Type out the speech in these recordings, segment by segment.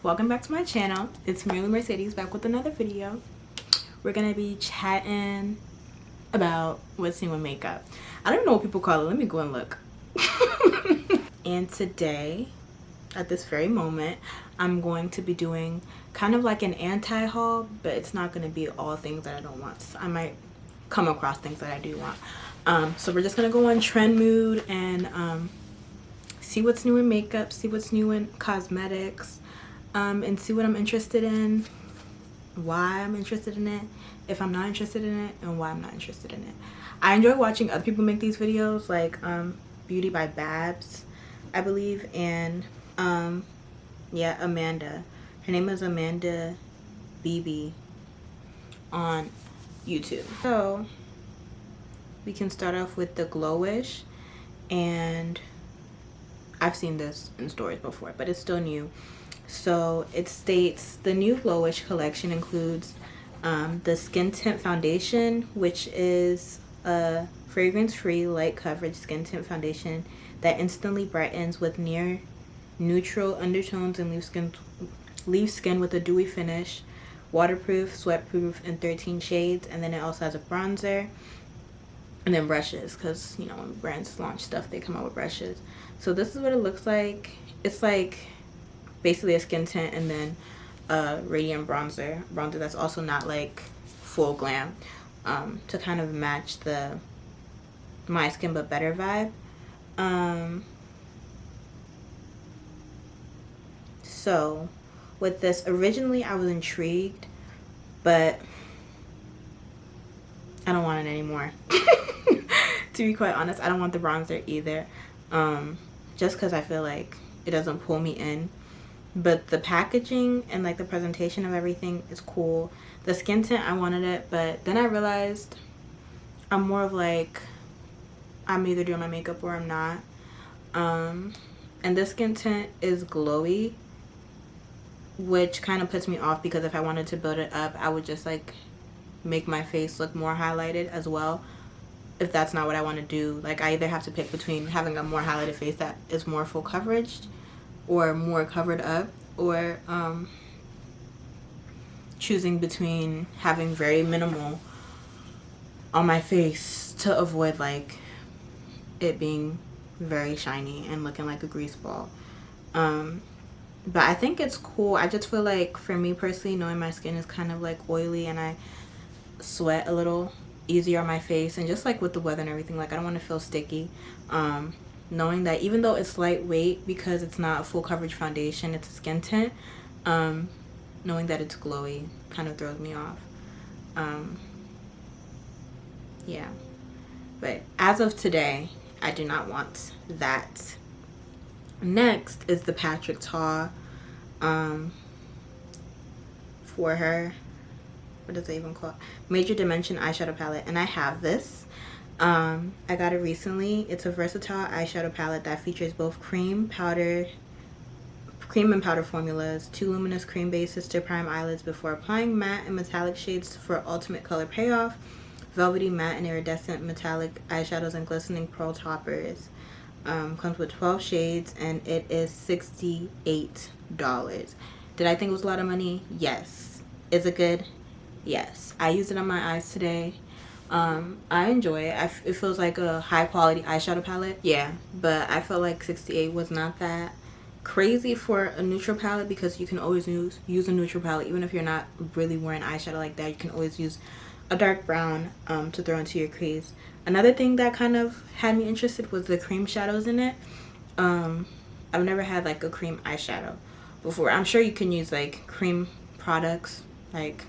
welcome back to my channel. It's Merely Mercedes back with another video. We're gonna be chatting about what's new in makeup. I don't even know what people call it. Let me go and look. And today, at this very moment, I'm going to be doing kind of like an anti-haul, but it's not going to be all things that I don't want. So I might come across things that I do want. So we're just going to go on Trend Mood and see what's new in makeup, see what's new in cosmetics, and see what I'm interested in, why I'm interested in it, if I'm not interested in it, and why I'm not interested in it. I enjoy watching other people make these videos, like Beauty by Babs, I believe, and yeah, Amanda. Her name is Amanda BB on YouTube. So we can start off with the Glowish, and I've seen this in stores before, but it's still new. So it states the new Glowish collection includes the Skin Tint Foundation, which is a fragrance-free light coverage skin tint foundation that instantly brightens with near neutral undertones and leaves skin with a dewy finish, waterproof, sweatproof, and 13 shades. And then it also has a bronzer and then brushes, because you know when brands launch stuff they come out with brushes. So this is what it looks like. It's like basically a skin tint and then a radiant bronzer that's also not like full glam, to kind of match the My Skin But Better vibe. So with this, originally I was intrigued, but I don't want it anymore. To be quite honest, I don't want the bronzer either, just because I feel like it doesn't pull me in. But the packaging and like the presentation of everything is cool. The skin tint, I wanted it, but then I realized I'm more of like, I'm either doing my makeup or I'm not. And this skin tint is glowy, which kind of puts me off, because if I wanted to build it up, I would just like make my face look more highlighted as well. If that's not what I want to do, like I either have to pick between having a more highlighted face that is more full coverage or more covered up, or choosing between having very minimal on my face to avoid like it being very shiny and looking like a grease ball. But I think it's cool. I just feel like, for me personally, knowing my skin is kind of like oily and I sweat a little easier on my face, and just like with the weather and everything, like I don't want to feel sticky. Knowing that even though it's lightweight because it's not a full coverage foundation, it's a skin tint, knowing that it's glowy kind of throws me off. Yeah, but as of today, I do not want that. Next is the Patrick Ta for her, what does it even call, Major Dimension eyeshadow palette, and I have this. I got it recently. It's a versatile eyeshadow palette that features both cream and powder formulas, 2 luminous cream bases to prime eyelids before applying matte and metallic shades for ultimate color payoff, velvety matte and iridescent metallic eyeshadows, and glistening pearl toppers. Comes with 12 shades, and it is $68. Did I think it was a lot of money? Yes. Is it good? Yes. I used it on my eyes today. I enjoy it. It feels like a high quality eyeshadow palette. Yeah, but I felt like 68 was not that crazy for a neutral palette, because you can always use a neutral palette even if you're not really wearing eyeshadow like that. You can always use a dark brown to throw into your crease. Another thing that kind of had me interested was the cream shadows in it. I've never had like a cream eyeshadow before. I'm sure you can use like cream products like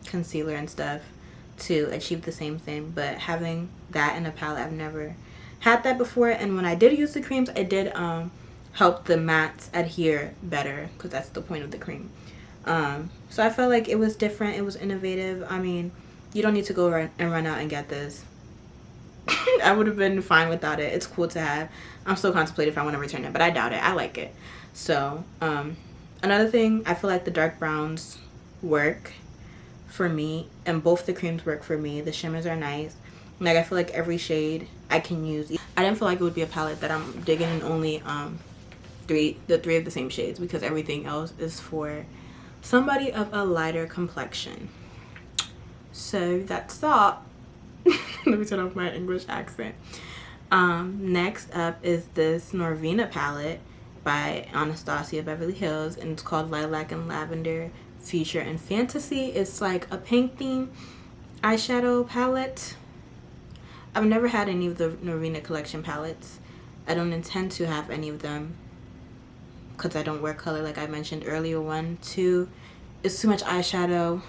concealer and stuff to achieve the same thing, but having that in a palette, I've never had that before. And when I did use the creams, it did help the mattes adhere better, because that's the point of the cream. So I felt like it was different, it was innovative. I mean, you don't need to go run out and get this. I would have been fine without it. It's cool to have. I'm still contemplating if I want to return it, but I doubt it. I like it. So another thing, I feel like the dark browns work for me, and both the creams work for me. The shimmers are nice. Like, I feel like every shade I can use. I didn't feel like it would be a palette that I'm digging and only the three of the same shades, because everything else is for somebody of a lighter complexion. So that's all. Let me turn off my English accent. Next up is this Norvina palette by Anastasia Beverly Hills, and it's called Lilac and Lavender Future and Fantasy. It's like a pink theme eyeshadow palette. I've never had any of the Norvina collection palettes. I don't intend to have any of them because I don't wear color, like I mentioned earlier. 1, 2, it's too much eyeshadow.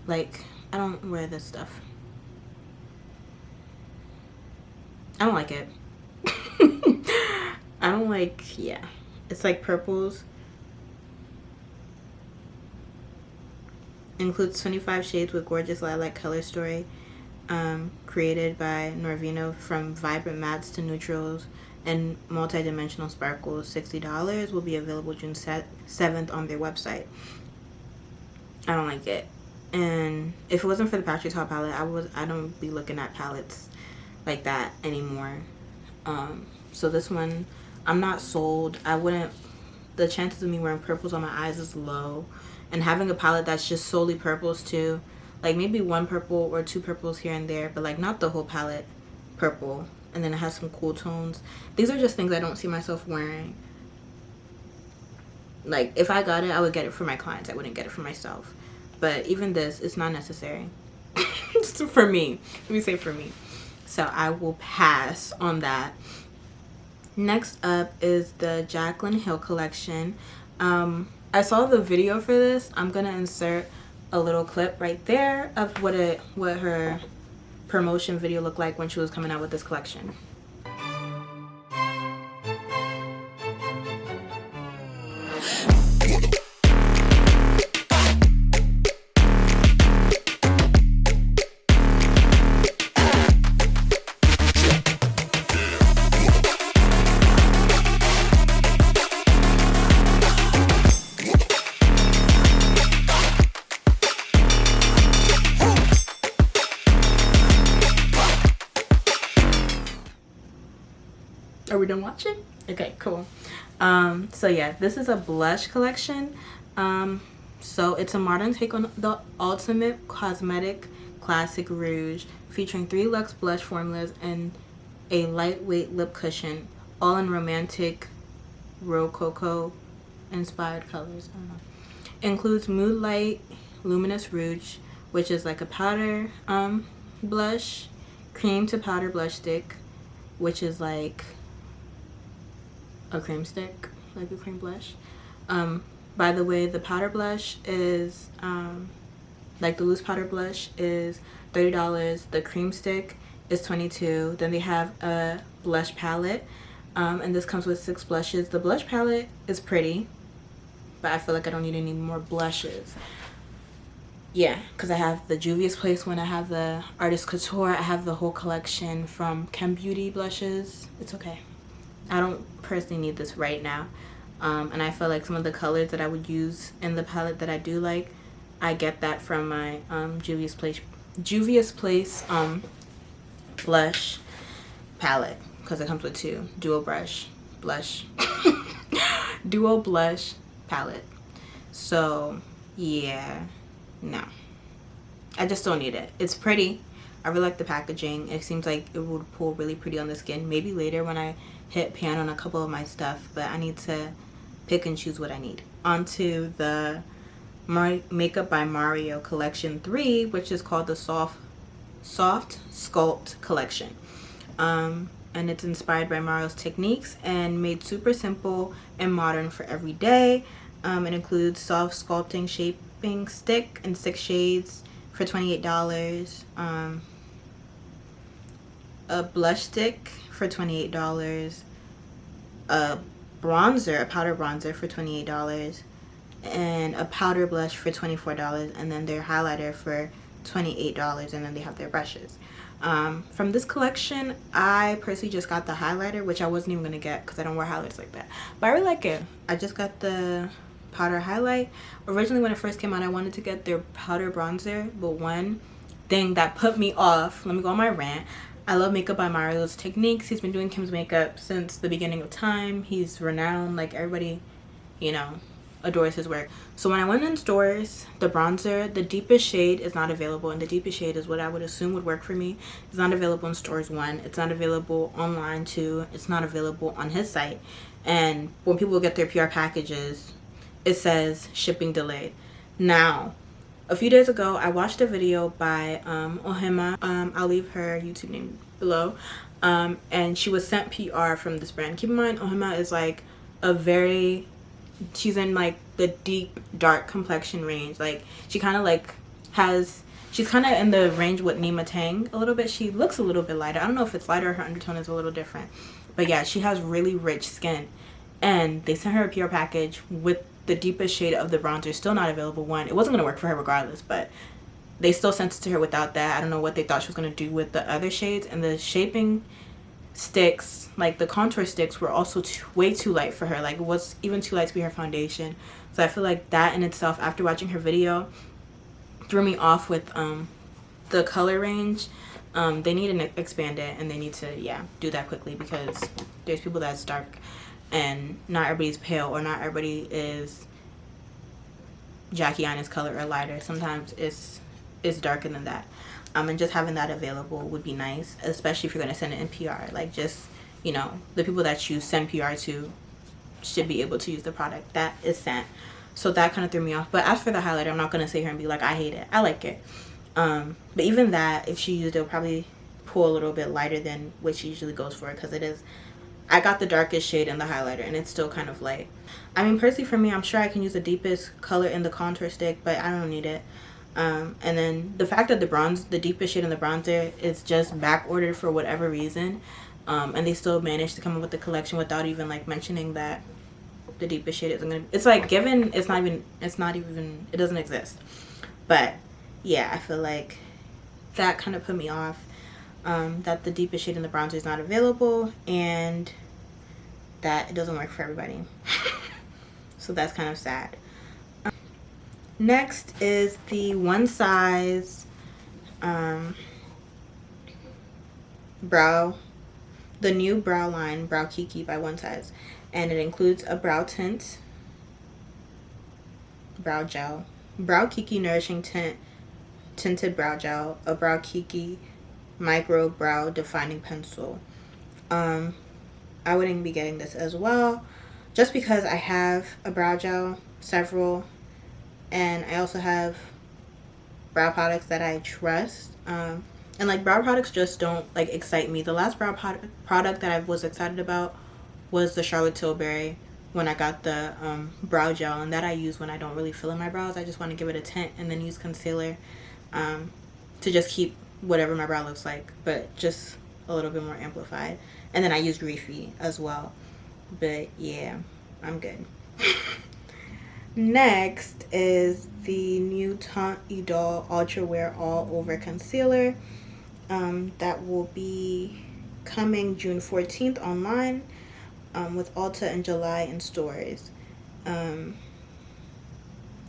Like, I don't wear this stuff. I don't like it. I don't like, yeah. It's like purples. Includes 25 shades with gorgeous lilac color story. Created by Norvina, from vibrant mattes to neutrals and multi-dimensional sparkles. $60. Will be available June 7th on their website. I don't like it. And if it wasn't for the Patrick Hall palette, I don't be looking at palettes like that anymore. So this one, I'm not sold. I wouldn't, the chances of me wearing purples on my eyes is low. And having a palette that's just solely purples too, like maybe 1 purple or 2 purples here and there, but like not the whole palette purple. And then it has some cool tones. These are just things I don't see myself wearing. Like, if I got it, I would get it for my clients. I wouldn't get it for myself. But even this, it's not necessary. For me. Let me say for me. So I will pass on that. Next up is the Jaclyn Hill collection. I saw the video for this. I'm gonna insert a little clip right there of what her promotion video looked like when she was coming out with this collection. Are we done watching? Okay, cool. So yeah, this is a blush collection. So it's a modern take on the ultimate cosmetic classic rouge, featuring 3 luxe blush formulas and a lightweight lip cushion, all in romantic rococo inspired colors. I don't know. Includes Moonlight Luminous Rouge, which is like a powder blush, cream to powder blush stick, which is like a cream stick, like a cream blush. By the way, the powder blush is like the loose powder blush is $30. The cream stick is $22. Then they have a blush palette, and this comes with 6 blushes. The blush palette is pretty, but I feel like I don't need any more blushes. Yeah, because I have the Juvia's Place one, I have the Artist Couture, I have the whole collection from Chem Beauty blushes. It's okay. I don't personally need this right now. And I feel like some of the colors that I would use in the palette that I do like, I get that from my Juvia's Place blush palette, because it comes with 2 dual blush dual blush palette. So yeah, no, I just don't need it. It's pretty. I really like the packaging. It seems like it would pull really pretty on the skin. Maybe later when I hit pan on a couple of my stuff, but I need to pick and choose what I need. Onto the Makeup by Mario collection 3, which is called the Soft Sculpt collection. And it's inspired by Mario's techniques and made super simple and modern for every day. It includes soft sculpting shaping stick in 6 shades for $28. A blush stick for $28. A bronzer, a powder bronzer for $28. And a powder blush for $24. And then their highlighter for $28. And then they have their brushes. From this collection, I personally just got the highlighter, which I wasn't even going to get because I don't wear highlighters like that. But I really like it. I just got the powder highlight. Originally when it first came out, I wanted to get their powder bronzer, but one thing that put me off, let me go on my rant, I love Makeup by Mario's Techniques. He's been doing Kim's makeup since the beginning of time. He's renowned, like everybody, you know, adores his work. So when I went in stores, the bronzer, the deepest shade is not available, and the deepest shade is what I would assume would work for me. It's not available in stores, 1. It's not available online, 2. It's not available on his site. And when people get their PR packages, it says shipping delayed. Now, a few days ago, I watched a video by Ohima. I'll leave her YouTube name below. And she was sent PR from this brand. Keep in mind, Ohima is like a very, she's in like the deep dark complexion range. Like she kind of like has, she's kind of in the range with Nima Tang a little bit. She looks a little bit lighter. I don't know if it's lighter or her undertone is a little different. But yeah, she has really rich skin. And they sent her a PR package with the deepest shade of the bronzer, still not available. 1, it wasn't going to work for her regardless, but they still sent it to her without that. I don't know what they thought she was going to do with the other shades. And the shaping sticks, like the contour sticks, were also way too light for her. Like it was even too light to be her foundation. So I feel like that in itself, after watching her video, threw me off with the color range. They need to expand it, and they need to, yeah, do that quickly, because there's people that's dark and not everybody's pale, or not everybody is Jackie Aina's color or lighter. Sometimes it's darker than that. And just having that available would be nice, especially if you're going to send it in PR. Like, just, you know, the people that you send PR to should be able to use the product that is sent. So that kind of threw me off. But as for the highlighter, I'm not going to sit here and be like, I hate it. I like it. But even that, if she used it, it'll probably pull a little bit lighter than what she usually goes for, because it is, I got the darkest shade in the highlighter, and it's still kind of light. I mean, personally for me, I'm sure I can use the deepest color in the contour stick, but I don't need it. And then the fact that the deepest shade in the bronzer is just back ordered for whatever reason, and they still managed to come up with the collection without even like mentioning that the deepest shade isn't gonna, it's like given, it's not even, it doesn't exist. But yeah, I feel like that kind of put me off, that the deepest shade in the bronzer is not available, and that it doesn't work for everybody. So that's kind of sad. Next is the one size brow, the new brow line, Brow Kiki by One Size, and it includes a brow tint, brow gel, Brow Kiki Nourishing Tint Tinted Brow Gel, a Brow Kiki Micro Brow Defining Pencil. I wouldn't be getting this as well, just because I have a brow gel, several, and I also have brow products that I trust. And like, brow products just don't like excite me. The last brow product that I was excited about was the Charlotte Tilbury, when I got the brow gel, and that I use when I don't really fill in my brows. I just want to give it a tint and then use concealer to just keep whatever my brow looks like, but just a little bit more amplified. And then I use Reefy as well. But yeah, I'm good. Next is the new Taunty Doll Ultra Wear All Over Concealer. That will be coming June 14th online, with Ulta in July in stores. And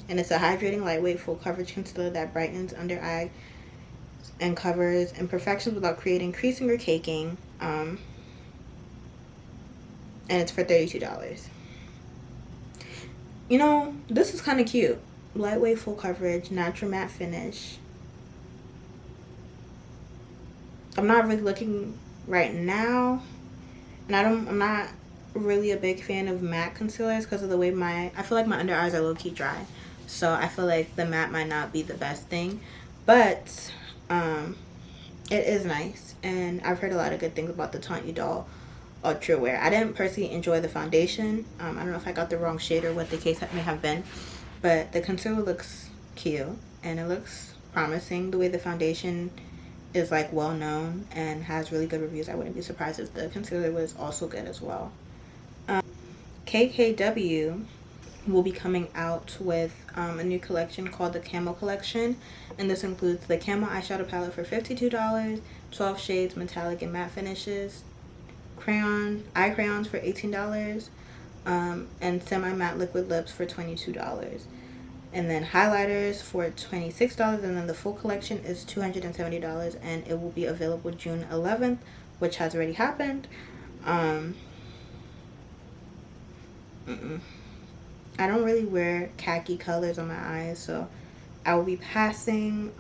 it's a hydrating, lightweight, full coverage concealer that brightens under eye and covers imperfections without creating creasing or caking. And it's for $32. You know, this is kind of cute. Lightweight, full coverage, natural matte finish. I'm not really looking right now, and I'm not really a big fan of matte concealers because of the way I feel like my under eyes are low-key dry. So I feel like the matte might not be the best thing, but it is nice, and I've heard a lot of good things about the Taunty Doll Ultra Wear. I didn't personally enjoy the foundation. I don't know if I got the wrong shade or what the case may have been, but the concealer looks cute and it looks promising. The way the foundation is like well known and has really good reviews, I wouldn't be surprised if the concealer was also good as well. KKW will be coming out with a new collection called the Camo Collection, and this includes the Camo eyeshadow palette for $52, 12 shades, metallic and matte finishes, eye crayons for $18, and semi-matte liquid lips for $22. And then highlighters for $26, and then the full collection is $270, and it will be available June 11th, which has already happened. I don't really wear khaki colors on my eyes, so I will be passing.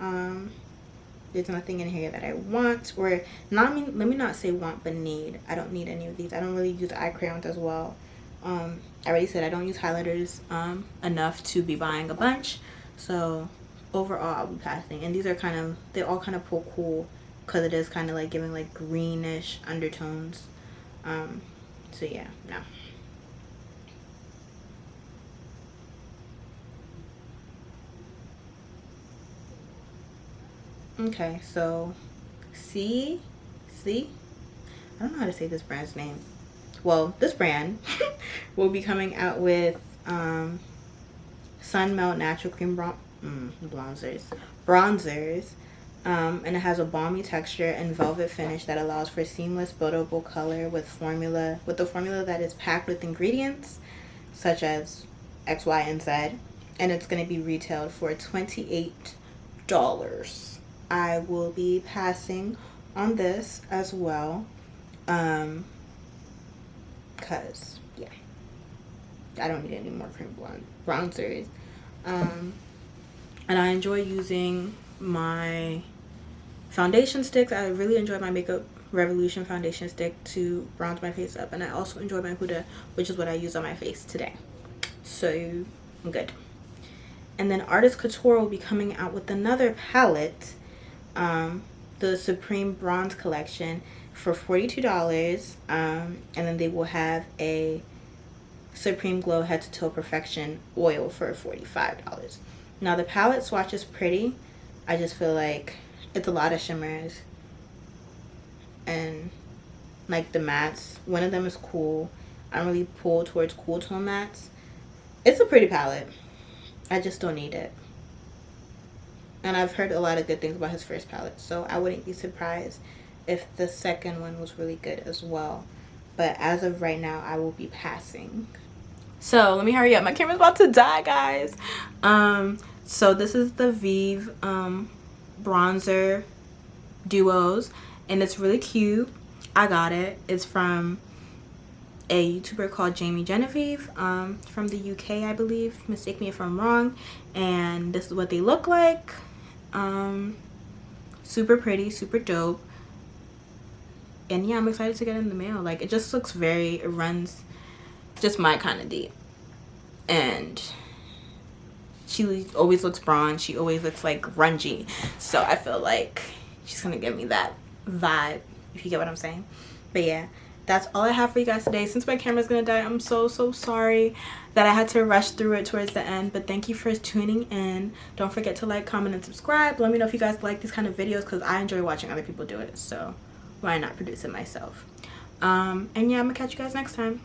There's nothing in here that I want, or not. Let me not say want, but need. I don't need any of these. I don't really use eye crayons as well. I already said I don't use highlighters enough to be buying a bunch, so overall I'll be passing. And these are they're all kind of cool because it is kind of like giving like greenish undertones. So yeah, no. Okay, so see, I don't know how to say this brand's name. Well, this brand will be coming out with Sun Melt Natural Cream bronzers, and it has a balmy texture and velvet finish that allows for seamless buildable color with the formula that is packed with ingredients such as X, Y, and Z, and it's going to be retailed for $28. I will be passing on this as well, because yeah, I don't need any more cream bronzers. And I enjoy using my foundation sticks. I really enjoy my Makeup Revolution foundation stick to bronze my face up, and I also enjoy my Huda, which is what I use on my face today, so I'm good. And then Artist Couture will be coming out with another palette, the Supreme Bronze Collection, for $42, and then they will have a Supreme Glow Head to Toe Perfection oil for $45. Now the palette swatch is pretty. I just feel like it's a lot of shimmers, and like the mattes, one of them is cool. I don't really pull towards cool tone mattes. It's a pretty palette. I just don't need it. And I've heard a lot of good things about his first palette, so I wouldn't be surprised if the second one was really good as well. But as of right now, I will be passing. So let me hurry up. My camera's about to die, guys. So this is the VIEVE bronzer duos, and it's really cute. I got it. It's from a YouTuber called Jamie Genevieve, from the UK, I believe. Mistake me if I'm wrong. And this is what they look like. Super pretty, super dope. And yeah, I'm excited to get it in the mail. Like, it just looks it runs just my kind of deep. And she always looks bronze. She always looks like grungy. So I feel like she's gonna give me that vibe, if you get what I'm saying. But yeah, that's all I have for you guys today. Since my camera's gonna die, I'm so sorry that I had to rush through it towards the end. But thank you for tuning in. Don't forget to like, comment, and subscribe. Let me know if you guys like these kind of videos, because I enjoy watching other people do it. So why not produce it myself? And yeah, I'm gonna catch you guys next time.